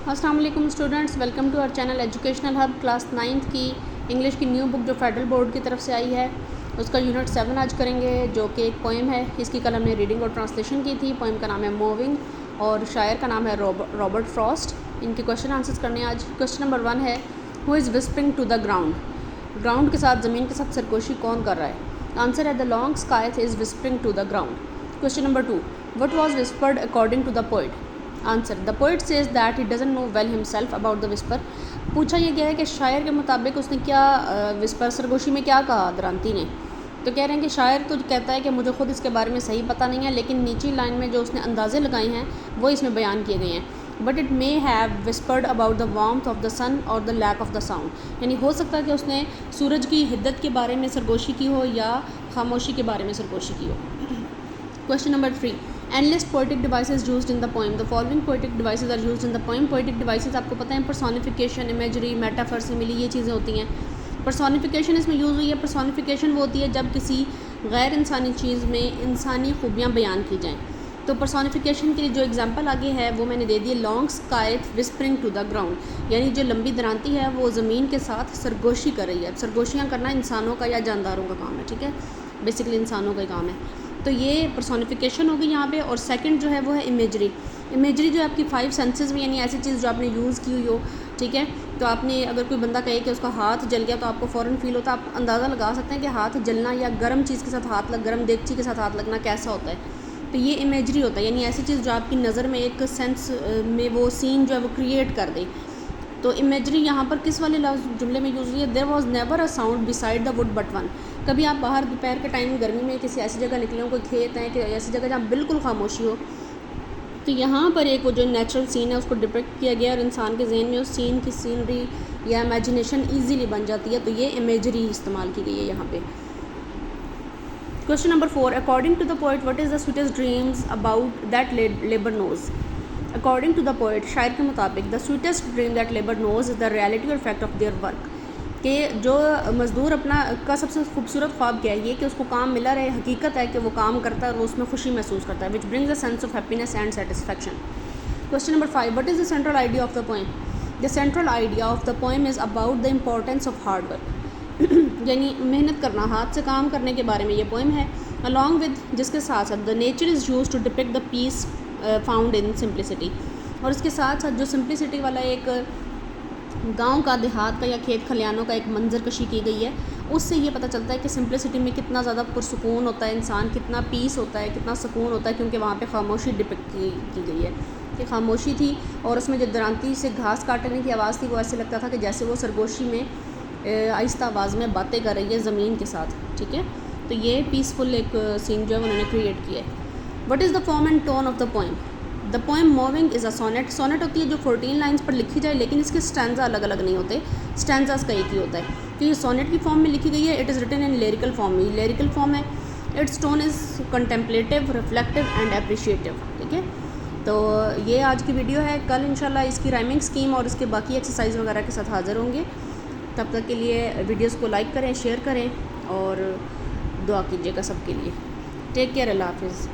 अस्सलाम वालेकुम students, welcome to our channel educational hub. Class 9th की इंग्लिश की न्यू बुक जो फेडरल बोर्ड की तरफ से आई है उसका यूनिट 7 आज करेंगे, जो कि एक पोएम है। इसकी कल हमने रीडिंग और ट्रांसलेशन की थी। पोएम का नाम है मूविंग और शायर का नाम है रॉबर्ट फ्रॉस्ट। इनके क्वेश्चन आंसर्स करने आज। क्वेश्चन नंबर 1 है, who is whispering to the ground. Ground के साथ ज़मीन के साथ सरगोशी कौन कर रहा है? आंसर है the long sky is whispering to the ground. Question number 2, what was whispered according to the poet. Answer, the poet says that he doesn't know well himself about the whisper. पूछा यह गया है कि शायर के मुताबिक उसने क्या विस्पर सरगोशी में क्या कहा दरांती ने। तो कह रहे हैं कि शायर तो कहता है कि मुझे ख़ुद इसके बारे में सही पता नहीं है, लेकिन नीची लाइन में जो उसने अंदाज़े लगाए हैं वो इसमें बयान किए गए हैं। But it may have whispered about the warmth of the sun और the lack of the sound. यानी हो सकता है कि उसने सूरज की हिद्दत के बारे में सरगोशी की हो या खामोशी के बारे में सरगोशी की हो। Question number 3, endless poetic devices used in the poem. The following poetic devices are used in the poem. Poetic devices आपको पता है personification, imagery, metaphor, simile, ये चीज़ें होती हैं। personification इसमें यूज़ हुई है। personification वो होती है जब किसी गैर इंसानी चीज़ में इंसानी खूबियाँ बयान की जाएँ। तो personification के लिए जो एग्जांपल आगे है वो मैंने दे दी, long sky whispering to the ground. यानी जो लंबी दरांती है वो ज़मीन के साथ सरगोशी कर रही है। सरगोशियाँ करना इंसानों का या जानदारों का काम है, ठीक है, बेसिकली इंसानों का ही काम है। तो ये पर्सोनिफिकेशन होगी यहाँ पे। और सेकंड जो है वो है इमेजरी। इमेजरी जो है आपकी 5 सेंसेस में, यानी ऐसी चीज़ जो आपने यूज़ की हुई हो, ठीक है। तो आपने अगर कोई बंदा कहे कि उसका हाथ जल गया तो आपको फ़ौरन फील होता है, आप अंदाज़ा लगा सकते हैं कि हाथ जलना या गर्म चीज़ के साथ हाथ गर्म देगची के साथ हाथ लगना कैसा होता है। तो ये इमेजरी होता है, यानी ऐसी चीज़ जो आपकी नज़र में एक सेंस में वो सीन जो है वो क्रिएट कर दे। तो इमेजरी यहाँ पर किस वाले जुमले में यूज़ हुई है? There was never a sound beside the wood but one. कभी आप बाहर दोपहर के टाइम गर्मी में किसी ऐसी जगह निकले हो, कोई खेत है कि ऐसी जगह जहाँ बिल्कुल खामोशी हो, तो यहाँ पर एक वो जो नेचुरल सीन है उसको डिपिक्ट किया गया और इंसान के जहन में उस सीन की सीनरी या इमेजिनेशन ईजीली बन जाती है। तो ये इमेजरी इस्तेमाल की गई है यहाँ पे। Question number 4, according to the poet what is the sweetest dreams about that labour knows. According to the poet, शायर के मुताबिक, the sweetest dream that labour knows is the reality और फैक्ट ऑफ देयर वर्क। कि जो मज़दूर अपना का सबसे खूबसूरत ख्वाब क्या है, ये कि उसको काम मिला रहे, हकीकत है कि वो काम करता है और वो उसमें खुशी महसूस करता है, which brings a sense of happiness and satisfaction. Question number 5, what is the central idea of the poem. The central idea of the poem is about the importance of hard work. यानी मेहनत करना, हाथ से काम करने के बारे में ये पोएम है। अलॉन्ग विद, जिसके साथ साथ, the nature is use to depict the peace found in simplicity. और इसके साथ साथ जो सिंप्लिसिटी वाला एक गांव का, देहात का या खेत खलियानों का एक मंजर कशी की गई है, उससे ये पता चलता है कि सिंप्लिसिटी में कितना ज़्यादा पुरसुकून होता है इंसान, कितना पीस होता है, कितना सुकून होता है, क्योंकि वहाँ पे खामोशी डिपिक्ट की गई है कि खामोशी थी। और उसमें जो दरांती से घास काटने की आवाज़ थी वो ऐसे लगता था कि जैसे वो सरगोशी में आहिस्ता आवाज़ में बातें कर रही है ज़मीन के साथ, ठीक है। तो ये पीसफुल एक सीन जो है उन्होंने क्रिएट किया है। What is the form and tone of the poem. The poem moving is a sonnet. Sonnet होती है जो 14 लाइन्स पर लिखी जाए, लेकिन इसके स्टैंजा अलग अलग नहीं होते, स्टैंजास का एक ही होता है। तो ये सोनेट की फॉर्म में लिखी गई है। It is written in lyrical form में, लिरिकल फॉर्म है। Its tone is contemplative, reflective and appreciative, ठीक है। तो ये आज की वीडियो है। कल इंशाल्लाह इसकी राइमिंग स्कीम और इसके बाकी एक्सरसाइज वगैरह के साथ हाज़िर होंगे। तब तक के लिए वीडियोज़ को लाइक करें, शेयर करें और दुआ कीजिएगा सबके लिए। टेक केयर, अल्लाह हाफिज़।